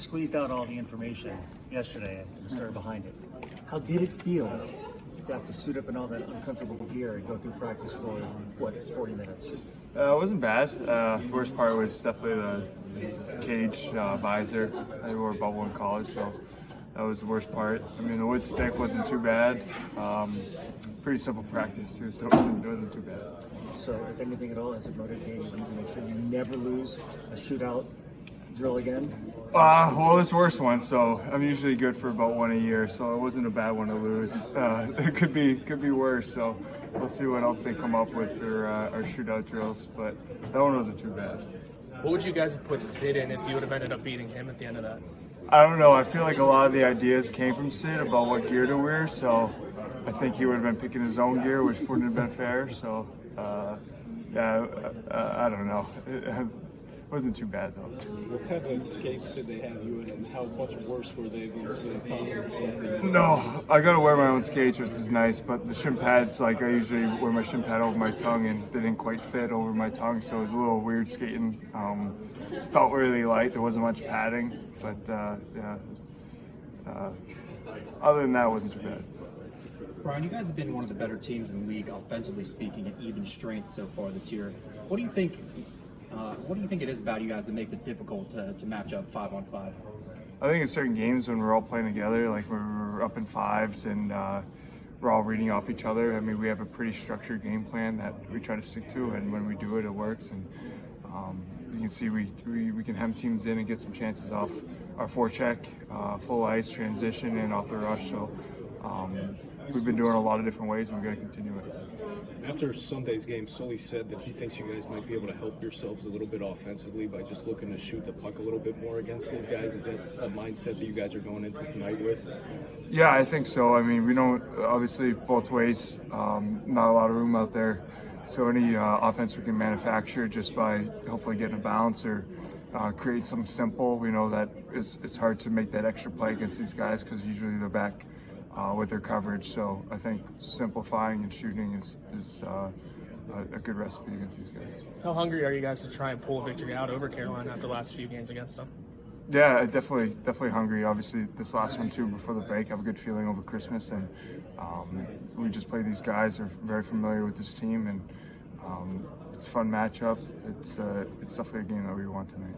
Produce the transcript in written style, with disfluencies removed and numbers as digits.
squeezed out all the information yesterday and the story behind it. How did it feel to have to suit up in all that uncomfortable gear and go through practice for, 40 minutes? It wasn't bad. The worst part was definitely the cage visor. I wore a bubble in college, so that was the worst part. I mean, the wood stick wasn't too bad. Pretty simple practice too, so it wasn't too bad. So, if anything at all, has it motivated you to make sure you never lose a shootout drill again? Well, it's worse one, so I'm usually good for about one a year, so it wasn't a bad one to lose. It could be worse, so we'll see what else they come up with for our shootout drills, but that one wasn't too bad. What would you guys have put Sid in if you would have ended up beating him at the end of that? I don't know. I feel like a lot of the ideas came from Sid about what gear to wear, so I think he would have been picking his own gear, which wouldn't have been fair, so I don't know. It wasn't too bad, though. What kind of skates did they have you in, and how much worse were they than some of the Tom and stuff? No, I gotta wear my own skates, which is nice, but the shin pads, like I usually wear my shin pad over my tongue, and they didn't quite fit over my tongue, so it was a little weird skating. Felt really light, there wasn't much padding, but other than that, it wasn't too bad. Brian, you guys have been one of the better teams in the league, offensively speaking, at even strength so far this year. What do you think it is about you guys that makes it difficult to match up 5-on-5? I think in certain games when we're all playing together, like when we're up in fives and we're all reading off each other. I mean, we have a pretty structured game plan that we try to stick to, and when we do it, it works. And you can see we can hem teams in and get some chances off our forecheck, full ice, transition, and off the rush. So we've been doing it a lot of different ways, and we're going to continue it. After Sunday's game, Sully said that he thinks you guys might be able to help yourselves a little bit offensively by just looking to shoot the puck a little bit more against these guys. Is that a mindset that you guys are going into tonight with? Yeah, I think so. I mean, we don't, obviously, both ways, not a lot of room out there. So any offense we can manufacture just by hopefully getting a bounce or create something simple. We know that it's hard to make that extra play against these guys because usually they're back with their coverage. So I think simplifying and shooting is a good recipe against these guys. How hungry are you guys to try and pull a victory out over Carolina after the last few games against them? Yeah, definitely hungry. Obviously, this last one too before the break, I have a good feeling over Christmas, and we just play these guys. Are very familiar with this team, and it's a fun matchup. It's definitely a game that we want tonight.